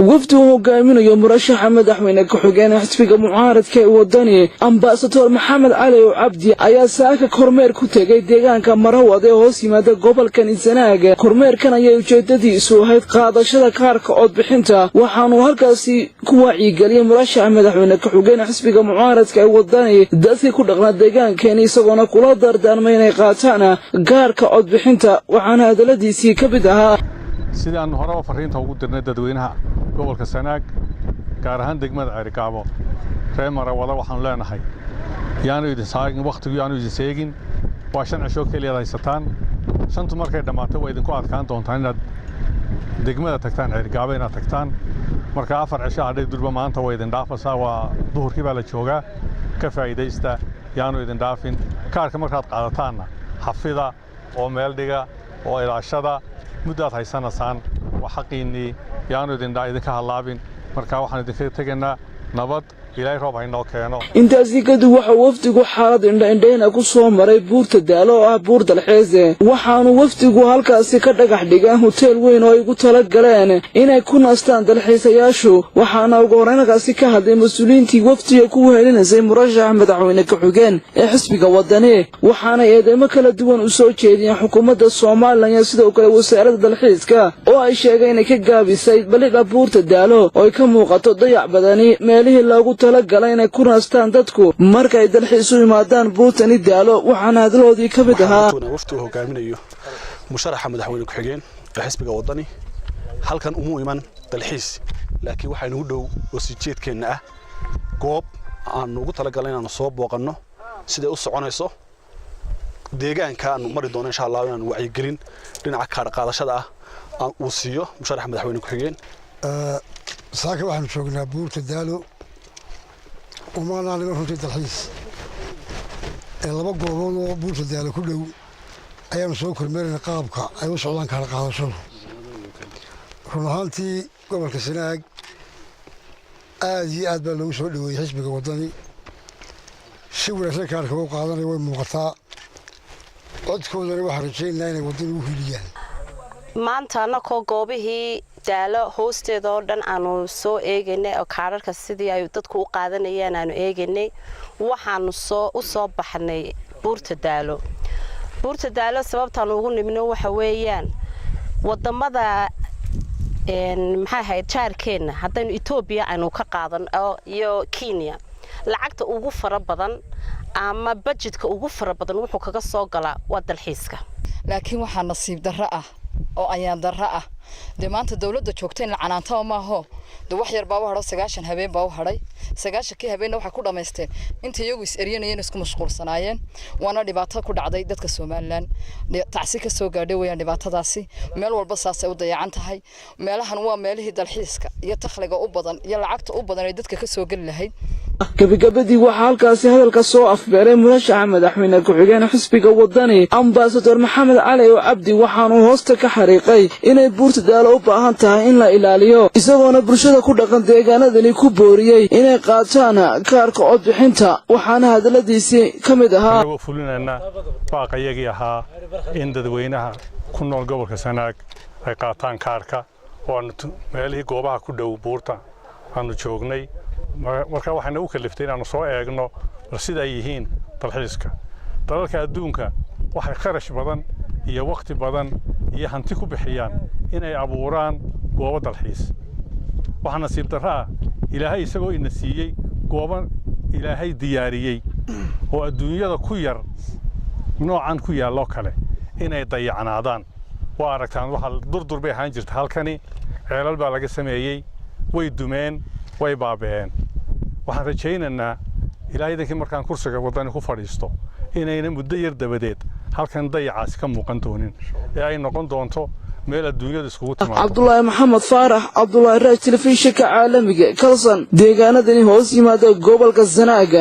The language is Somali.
وفد هجامين يوم رشح مدحوينه كحجين xisbiga mucaaradka ee wadani ambassador maxamed cali cabdi ayaa saaka kormeer ku tagay deegaanka marawad ee hoos yimaada gobolka Sanaag kormeerkan ayaa ujeedadiisu ahayd qaadashada kaarka cod bixinta waxaanu halkaasi ku wacyigeliyay murashaxa madaxweyne ku-xigeenka xisbiga mucaaradka ee wadani dadkii ku dhaqnaa deegaankeena isagoona kula dardaarmay inay qaataan kaarka cod bixinta waxaana hadaladiisii ka mid ahaa sidaan hore u fariinta ugu dirnay dadweynaha gobolka Sanaag gaar ahaan degmada ceerigaabo reer marawada waxaan leenahay yaanu idin saagin waqtigu yaanu idin seegin waa shan cisho kaliya haysataan shantu markay dhamaato way idinku adkaan doontaan inaad degmada tagtaan ceerigaabo inaad tagtaan marka afar cisho hadhay durba maanta way idin dhaafaysaa waa duhurkii baa la joogaa ka faa'iideysta yaanu idin dhaafin kaarka markaad qaadataanna xafida oo meel dhiga oo ilaashada muddaad haysanaysaan waa xaqiinii yaanu idinka halaabin marka waxaan idinka tegaynaa nabad ilaahay roob haynoo keeno intaasi kadib waxa wafdigu xaalad indha ku soo maray buurta daalo oo ah buur dalxiise waxaanu wafdigu halkaasi ka dhagax dhigaan hotel weyn oo ay ugu tala galeen inay ku nastaan dalxiisayaashu waxaana ugu horreynkaasi ka hadlay mas'uuliyiintii wafdiga ku wehelinaysay murashaxa madaxweyne ku-xigeen ee xisbiga wadani waxaana eedeymo kala duwan u soo jeediyeen xukuumadda Soomaaliland iyo sidoo kale wasaaradda dalxiiska oo ay sheegeen inay ka gaabisay balida buurta daalo oo ay ka muuqato dayac badani meelihii loogu talagalay inay ku nastaan dadku markay dalxiis u yimaadaan buurtani daalo waxaana hadaloodii ka mid ahaa waftu hogaaminayo musharaxa madaxweyne ku-xigeen ee xisbiga wadani halkan umu iman dalxiis laakiin waxa inuu dhow wasijeedkeena ah goob aan ugu talagalay inaan soo booqano sida u soconayso deegaanka aan mari doono insha Allah inaan wacyigelin dhinaca kaar qaadashada aan u siiyo musharaxa madaxweyne ku-xigeen saaka waxaan joognaa buurta daalo وما نعلم في التلخيص لما قولوا بورصة ديالو كله أيام سوق المرن قابك أيام سعودان كان قاعد شلون هالتي قبل كسناق آجي أدبر لو سوق لو يحسبك وطني شو ولا شيء كان هو قاعدني وين مقطع قد كون أنا واحد شيء ناين وطني وهليان ما أنت أنا كوجوبه daalo hoosteeda oo dhan aanu soo eegaynay oo kaararka sidii ay dadku u qaadanayeen aanu eegaynay waxaanu u soo baxnay buurta daalo sababtaan ugu nimino waxa weeyaan wadamada maxay ahayd jaarkeena haddaynu Ethiopia aanu ka qaadan iyo Kenya lacagta ugu fara badan ama budgetka ugu fara badan wuxuu kaga soo galaa waa dalxiiska laakiin waxa nasiib darro ah oo ayaan darro ah maanta dawladda joogtay in canaanta ma aho wax yar baa haro 9 habeen baa haray 9 kii habeen waxa ku dhameysteen inta iyagu is eryanayeen isku mashquulsanaayeen waana dhibaato ku dhacday dadka Soomaaliland tacsi ka soo gaadhay weeyaan dhibaatadaasi meel walba saasay u dayacan tahay meelahan waa meelihii dalxiiska iyo takhliga u badan iyo lacagta u badan ee dadka ka soo gali lahayd gabagabadii waxa halkaasi hadalka soo afbeeray murashaxa madaxweyne ku-xigeen xisbiga wadani ambassador maxamed cali cabdi waxaanu hoosta ka xariiqay inay buurta daalo u baahan tahay in la ilaaliyo isagoona bulshada ku dhaqan deegaanadani ku booriyay inay qaataan kaarka cod bixinta waxaana hadaladiisii ka mid ahaa fulinayna baaqayagii ahaa in dadweynaha ku nool gobolka Sanaag ay qaataan kaarka oo meelihii goobaha ku dhow buurta aanu joognay marka waxaan u kaliftay inaan soo eegno sida ay yihiin dalxiiska dalalka adduunka waxay kharash badan iyo waqti badan iyo hanti ku bixiyaan inay abuuraan goobo dalxiis waxana nasiib darro ilaahay isagoo ina siiyay goobo ilaahay diyaariyay oo adduunyada ku yar noocan ku yaalo kale inay dayacnaadaan waa aragtaan waxa durdur bay ahaan jirtay halkani ceelal baa laga sameeyay way dumeen way baabeen waxaan rajaynaynaa ilaahay dadkii markaan kursiga wadani ku fadhiisto inayna muddo yar dabadeed halkan dayacaas ka muuqan doonin ee ay noqon doonto meel adduunyada iskugu timaado Abdullahi Maxamed Faarax Abdullahi Raaj telefishinka caalamiga kalsan deegaanadani hoos yimaada gobolka Sanaag